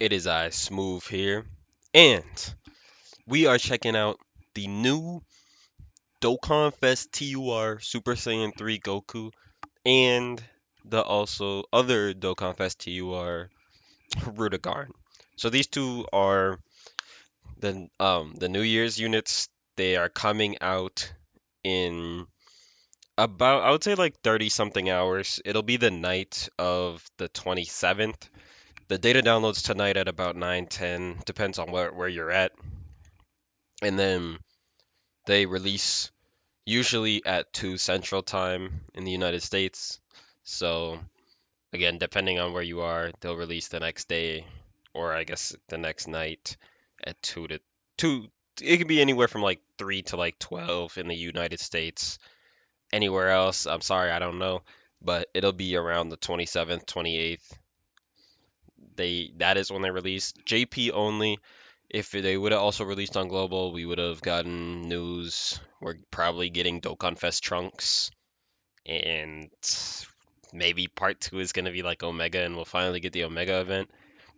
It is I, Smooth here, and we are checking out the new Dokkan Fest TUR Super Saiyan 3 Goku and the also other Dokkan Fest TUR Hirudegarn. So these two are the New Year's units. They are coming out in about, I would say, like 30 something hours. It'll be the night of the 27th. The data downloads tonight at about 9:10, depends on where you're at. And then they release usually at 2 Central Time in the United States. So, again, depending on where you are, they'll release the next day, or I guess the next night at 2 to 2. It can be anywhere from like 3 to like 12 in the United States. Anywhere else, I'm sorry, I don't know, but it'll be around the 27th, 28th. That is when they release. JP only. If they would have also released on global, we would have gotten news. We're probably getting Dokkan Fest trunks, and maybe part two is gonna be like Omega, and we'll finally get the Omega event.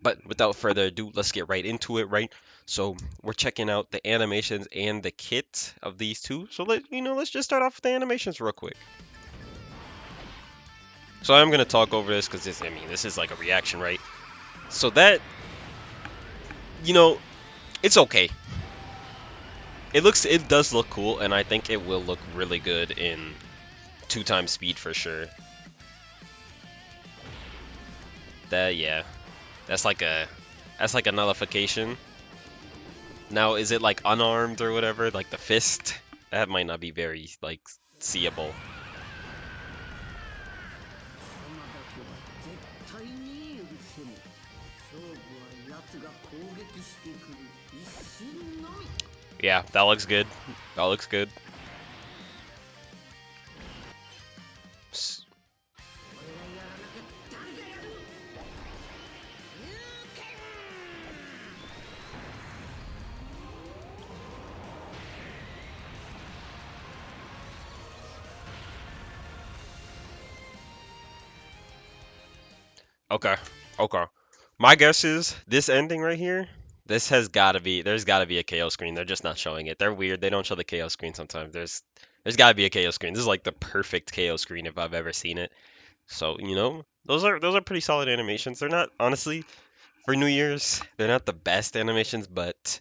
But without further ado, let's get right into it, right? So we're checking out the animations and the kit of these two. So let's just start off with the animations real quick. So I'm gonna talk over this because this is like a reaction, right? So that, you know, it's okay. It does look cool, and I think it will look really good in 2 times speed for sure. Yeah, that's like a that's like a nullification. Now, is it like unarmed or whatever, like the fist? That might not be very like seeable. Yeah, that looks good. That looks good. S- Okay, okay. My guess is this ending right here. This has got to be. There's got to be a KO screen. They're just not showing it. They're weird. They don't show the KO screen sometimes. There's got to be a KO screen. This is like the perfect KO screen if I've ever seen it. So those are pretty solid animations. They're not honestly for New Year's. They're not the best animations, but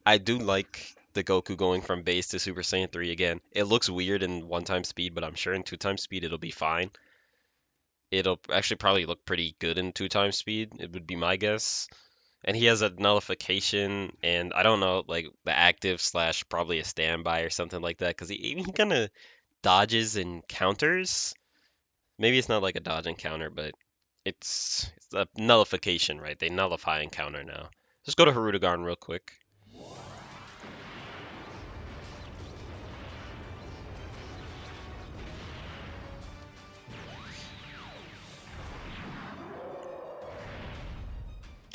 I do like the Goku going from base to Super Saiyan 3 again. It looks weird in 1 time speed, but I'm sure in 2 times speed it'll be fine. It'll actually probably look pretty good in 2 times speed. It would be my guess. And he has a nullification, and I don't know, like the active slash probably a standby or something like that, because he kind of dodges and counters. Maybe it's not like a dodge and counter, but it's a nullification, right? They nullify and counter now. Just go to Hirudegarn real quick.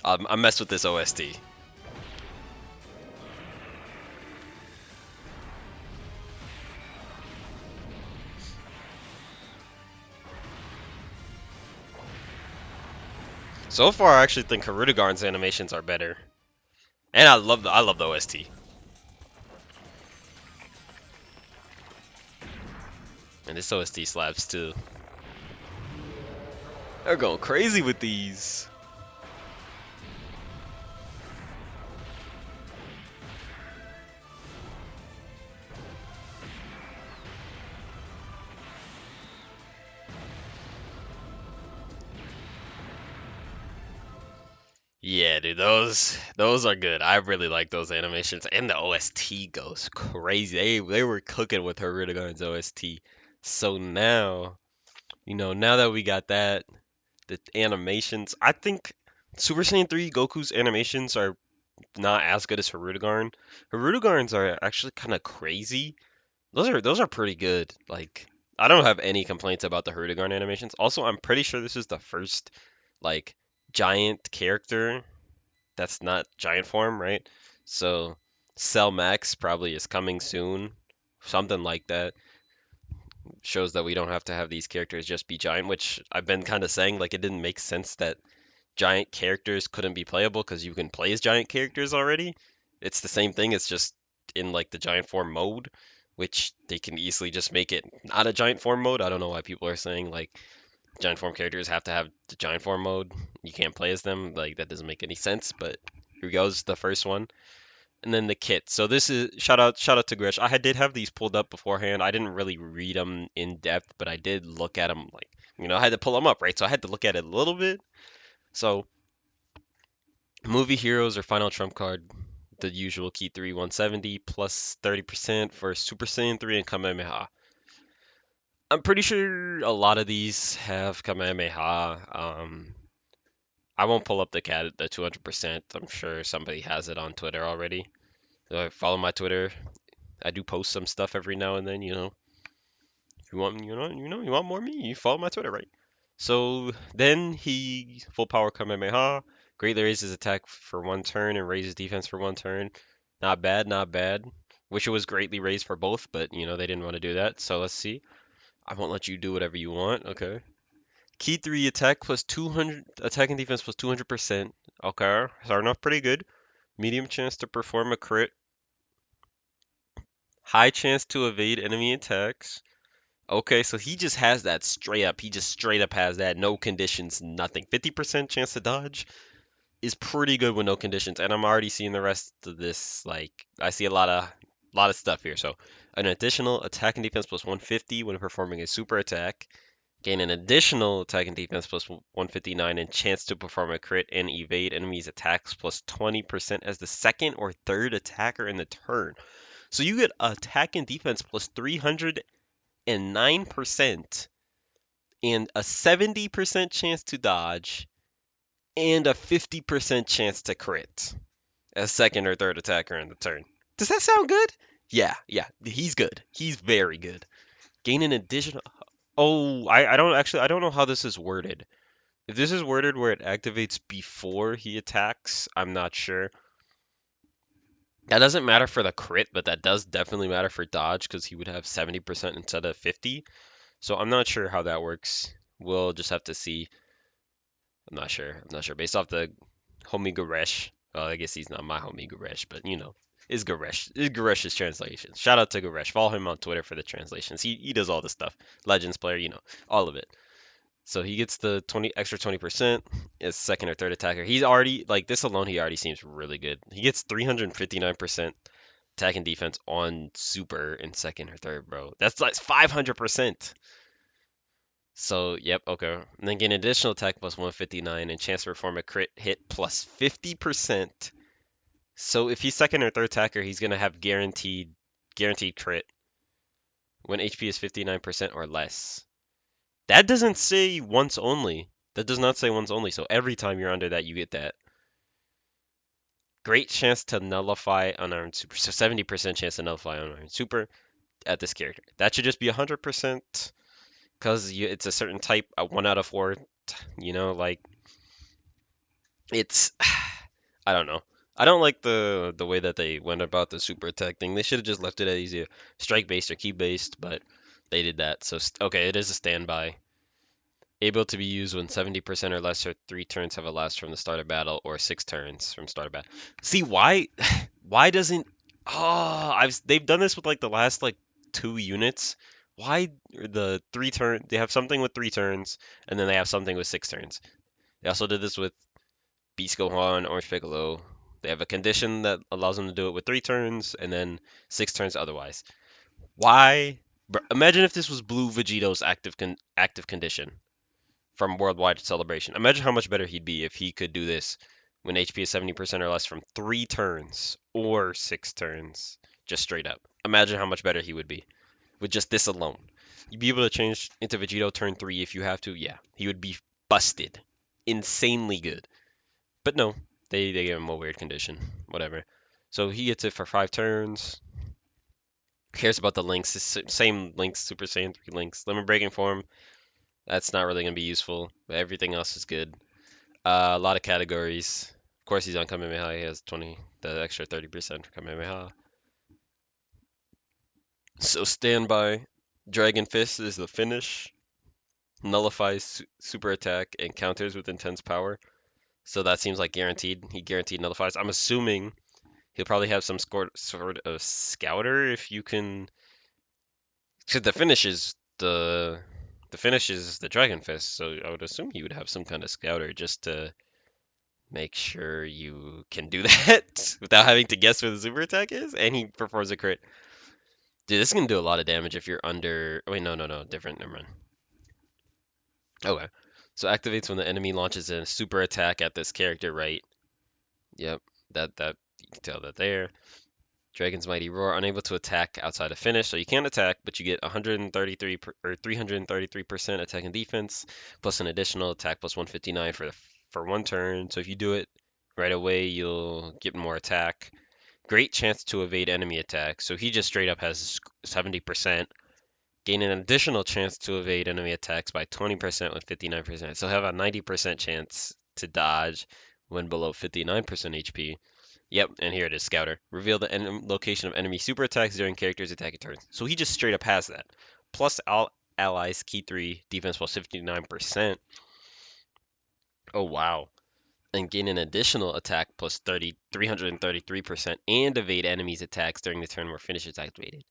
I messed with this OST. So far, I actually think Hirudegarn's animations are better, and I love the OST. And this OST slaps too. They're going crazy with these. Yeah, dude, those are good. I really like those animations, and the OST goes crazy. They were cooking with Hirudegarn's OST. So now that we got that, the animations, I think Super Saiyan 3 Goku's animations are not as good as Hirudegarn. Hirudegarn's are actually kind of crazy. Those are pretty good. Like, I don't have any complaints about the Hirudegarn animations. Also, I'm pretty sure this is the first like giant character that's not giant form, right? So Cell Max probably is coming soon. Something like that shows that we don't have to have these characters just be giant, which I've been kind of saying like it didn't make sense that giant characters couldn't be playable because you can play as giant characters already. It's the same thing, it's just in like the giant form mode, which they can easily just make it not a giant form mode. I don't know why people are saying like giant form characters have to have the giant form mode. You can't play as them. Like that doesn't make any sense, but here goes the first one. And then the kit. So this is shout out to Grish. Did have these pulled up beforehand. I didn't really read them in depth, but I did look at them like I had to pull them up, right? So I had to look at it a little bit. So movie heroes or final trump card, the usual key 3 170 plus 30% for Super Saiyan 3 and Kamehameha. I'm pretty sure a lot of these have Kamehameha. I won't pull up the 200%. I'm sure somebody has it on Twitter already. Follow my Twitter. I do post some stuff every now and then. If you want, you want more of me, you follow my Twitter, right? So then he full power Kamehameha, greatly raises his attack for 1 turn and raises defense for 1 turn. Not bad, not bad. Wish it was greatly raised for both, but they didn't want to do that. So let's see. I won't let you do whatever you want. Okay. Key 3 attack plus 200, attack and defense plus 200%. Okay, starting off pretty good. Medium chance to perform a crit. High chance to evade enemy attacks. Okay, so he just has that straight up. He just straight up has that. No conditions, nothing. 50% chance to dodge is pretty good with no conditions. And I'm already seeing the rest of this. Like, I see a lot of stuff here. So, an additional attack and defense plus 150 when performing a super attack. Gain an additional attack and defense plus 159 and chance to perform a crit and evade enemies' attacks plus 20% as the second or third attacker in the turn. So you get attack and defense plus 309% and a 70% chance to dodge and a 50% chance to crit as second or third attacker in the turn. Does that sound good? Yeah, he's good. He's very good. Gain an additional. Oh, I don't know how this is worded. If this is worded where it activates before he attacks, I'm not sure. That doesn't matter for the crit, but that does definitely matter for dodge because he would have 70% instead of 50. So I'm not sure how that works. We'll just have to see. I'm not sure. Based off the homie Garesh. Well, I guess he's not my homie Garesh, but is Garesh. Is Garesh's translations. Shout out to Garesh. Follow him on Twitter for the translations. He does all the stuff. Legends player, all of it. So he gets the 20% as second or third attacker. He's already like this alone. He already seems really good. He gets 359% attack and defense on super in second or third, bro. That's like 500%. So yep, okay. And then get an additional attack plus 159 and chance to perform a crit hit plus 50%. So if he's second or third attacker, he's gonna have guaranteed crit when HP is 59% or less. That doesn't say once only. That does not say once only. So every time you're under that, you get that. Great chance to nullify unarmed super. So 70% chance to nullify unarmed super at this character. That should just be 100% because it's a certain type, a 1 out of 4. Like it's. I don't know. I don't like the way that they went about the super attack thing. They should have just left it as easy strike based or key based, but they did that. So okay, it is a standby. Able to be used when 70% or less or 3 turns have elapsed from the start of battle or 6 turns from start of battle. See why? Why doesn't? Oh, they've done this with like the last like 2 units. Why the 3 turn? They have something with 3 turns, and then they have something with 6 turns. They also did this with Beast Gohan, Orange Piccolo. They have a condition that allows them to do it with 3 turns, and then 6 turns otherwise. Why? Imagine if this was Blue Vegeto's active condition from Worldwide Celebration. Imagine how much better he'd be if he could do this when HP is 70% or less from 3 turns or 6 turns, just straight up. Imagine how much better he would be with just this alone. You'd be able to change into Vegito turn 3 if you have to. Yeah, he would be busted. Insanely good. But no, they gave him a weird condition. Whatever. So he gets it for 5 turns. Cares about the links. Same links, Super Saiyan 3 links. Limit breaking form. That's not really going to be useful, but everything else is good. A lot of categories. Of course, he's on Kamehameha. He has the extra 30% for Kamehameha. So standby. Dragon Fist is the finish. Nullifies super attack and counters with intense power. So that seems like guaranteed. He guaranteed nullifies. I'm assuming he'll probably have some sort of scouter if you can. Cause the finish is the Dragon Fist, so I would assume he would have some kind of scouter just to make sure you can do that without having to guess where the super attack is, and he performs a crit. Dude, this is gonna do a lot of damage if you're under. Oh, wait, no, different. Never mind. Okay. So activates when the enemy launches a super attack at this character, right? Yep. That you can tell that there. Dragon's Mighty Roar, unable to attack outside of finish, so you can attack, but you get 133 or 333% attack and defense, plus an additional attack plus 159 for one turn. So if you do it right away, you'll get more attack. Great chance to evade enemy attacks. So he just straight up has 70%. Gain an additional chance to evade enemy attacks by 20% with 59%. So have a 90% chance to dodge when below 59% HP. Yep, and here it is, Scouter. Reveal the location of enemy super attacks during characters' attacking turns. So he just straight up has that. Plus all allies, key 3, defense plus 59%. Oh, wow. And gain an additional attack plus 333% and evade enemies' attacks during the turn where finish is activated.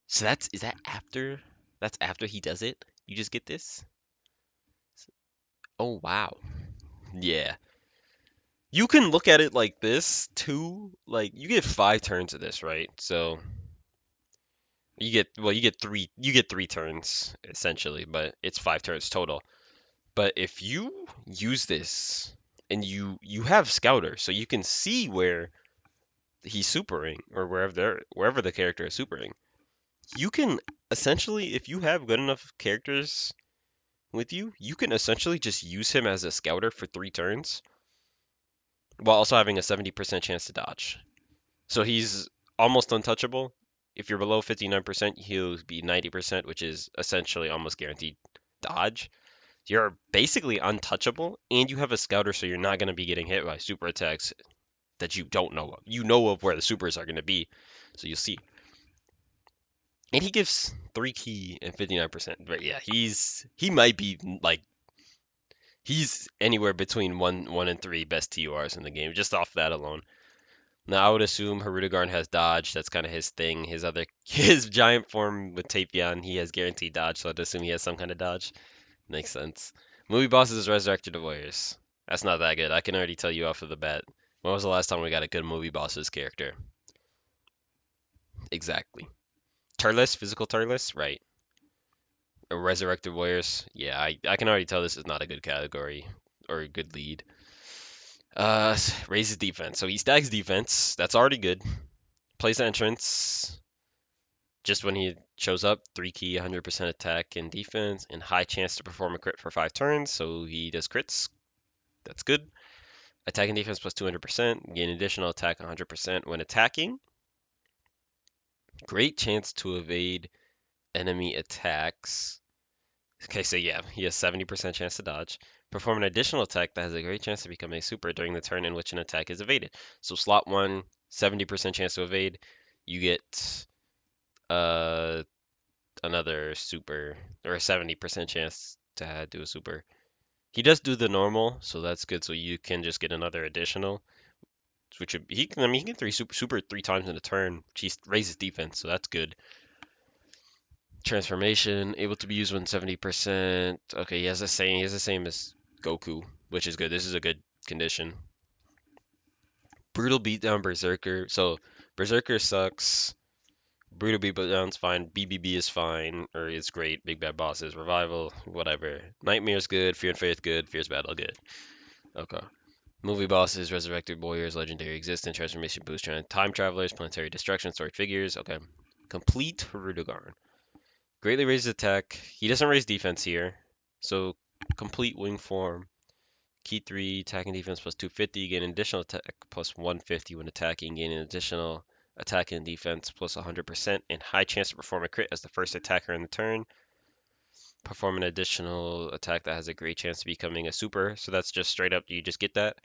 So is that after? That's after he does it? You just get this? Oh, wow. Yeah. You can look at it like this too. Like you get 5 turns of this, right? So you get three turns essentially, but it's 5 turns total. But if you use this and you have Scouter, so you can see where he's supering or wherever the character is supering, you can essentially, if you have good enough characters with you, you can essentially just use him as a Scouter for 3 turns while also having a 70% chance to dodge. So he's almost untouchable. If you're below 59%, he'll be 90%, which is essentially almost guaranteed dodge. You're basically untouchable, and you have a scouter, so you're not going to be getting hit by super attacks that you don't know of. You know of where the supers are going to be, so you'll see. And he gives 3 key and 59%. But yeah, he might be like he's anywhere between one and 3 best TURs in the game, just off that alone. Now I would assume Hirudegarn has dodge. That's kind of his thing. His giant form with Tapion, he has guaranteed dodge, so I'd assume he has some kind of dodge. Makes sense. Movie bosses is Resurrected Warriors. That's not that good. I can already tell you off of the bat. When was the last time we got a good movie bosses character? Exactly. Turles, physical Turles, right. Resurrected Warriors. Yeah, I can already tell this is not a good category or a good lead. Raises defense. So he stacks defense. That's already good. Plays entrance. Just when he shows up, 3 key, 100% attack and defense, and high chance to perform a crit for 5 turns. So he does crits. That's good. Attack and defense plus 200%. Gain additional attack 100% when attacking. Great chance to evade enemy attacks. Okay, so yeah, he has 70% chance to dodge. Perform an additional attack that has a great chance to become a super during the turn in which an attack is evaded. So slot 1, 70% chance to evade. You get uh another super or a 70% chance to do a super. He does do the normal, so that's good. So you can just get another additional, which would, he can. I mean, he can super 3 times in a turn. Which he raises defense, so that's good. Transformation able to be used when 70%. Okay, he has the same. He has the same as Goku, which is good. This is a good condition. Brutal beatdown Berserker. So Berserker sucks. Brutal beatdown's fine. BBB is fine, or it's great. Big bad bosses, revival, whatever. Nightmare's good. Fear and faith good. Fierce battle good. Okay. Movie bosses, resurrected warriors, legendary existence, transformation boost, time travelers, planetary destruction, sword figures. Okay. Complete Hirudegarn. Greatly raises attack. He doesn't raise defense here. So complete wing form. Key 3, attack and defense plus 250. Gain an additional attack plus 150 when attacking. Gain an additional attack and defense plus 100%. And high chance to perform a crit as the first attacker in the turn. Perform an additional attack that has a great chance of becoming a super. So that's just straight up, you just get that.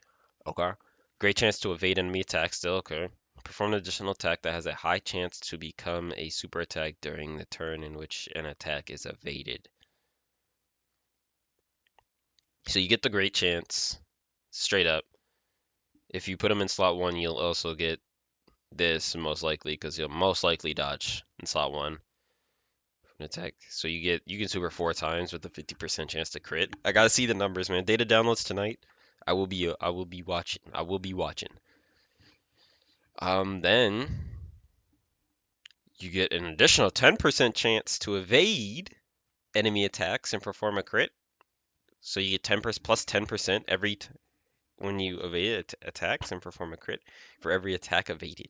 Okay. Great chance to evade enemy attacks still. Okay. Perform an additional attack that has a high chance to become a super attack during the turn in which an attack is evaded. So you get the great chance. straight up. If you put them in slot 1, you'll also get this most likely because you'll most likely dodge in slot 1 an attack. So you can super 4 times with a 50% chance to crit. I gotta see the numbers, man. Data downloads tonight. I will be watching. I will be watching. Then you get an additional 10% chance to evade enemy attacks and perform a crit. So you get 10% plus 10% when you evade attacks and perform a crit for every attack evaded.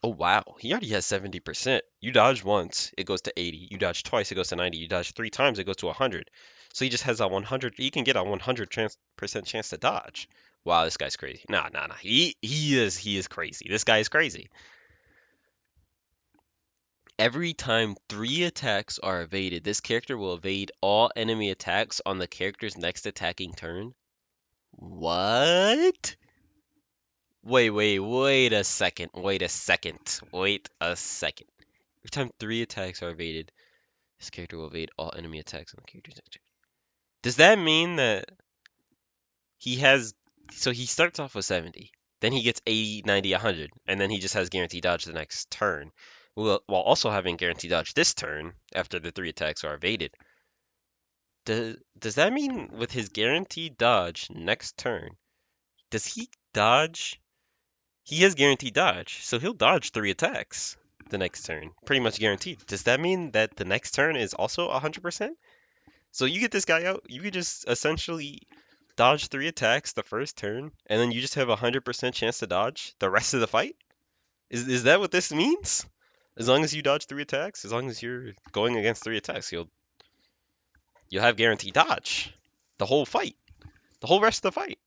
Oh wow, he already has 70%. You dodge once, it goes to 80. You dodge twice, it goes to 90. You dodge 3 times, it goes to 100. So he just has a 100. He can get a 100% chance to dodge. Wow, this guy's crazy. Nah. He is crazy. This guy is crazy. Every time 3 attacks are evaded, this character will evade all enemy attacks on the character's next attacking turn. What? Wait a second. Wait a second. Every time 3 attacks are evaded, this character will evade all enemy attacks on the character's next turn. Does that mean that he has... So he starts off with 70, then he gets 80, 90, 100, and then he just has guaranteed dodge the next turn, while also having guaranteed dodge this turn after the 3 attacks are evaded. Does that mean with his guaranteed dodge next turn, does he dodge? He has guaranteed dodge, so he'll dodge 3 attacks the next turn, pretty much guaranteed. Does that mean that the next turn is also 100%? So you get this guy out, you could just essentially dodge 3 attacks the first turn, and then you just have a 100% chance to dodge the rest of the fight? Is that what this means? As long as you dodge 3 attacks, as long as you're going against 3 attacks, you'll have guaranteed dodge the whole fight, the whole rest of the fight.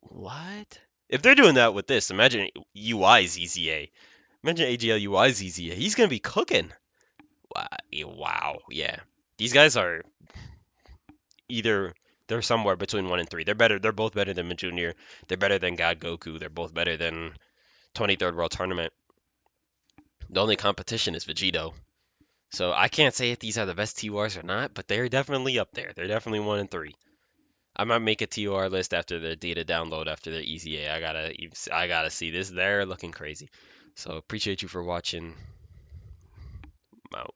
What? If they're doing that with this, imagine UI ZZA. Imagine AGL UI ZZA. He's gonna be cooking. Wow. Yeah. These guys are either they're somewhere between 1 and 3. They're better. They're both better than Junior. They're better than God Goku. They're both better than 23rd World Tournament. The only competition is Vegito. So I can't say if these are the best TURs or not, but they're definitely up there. They're definitely 1 and 3. I might make a TUR list after the data download after their EZA. I gotta see this. They're looking crazy. So appreciate you for watching. I'm out.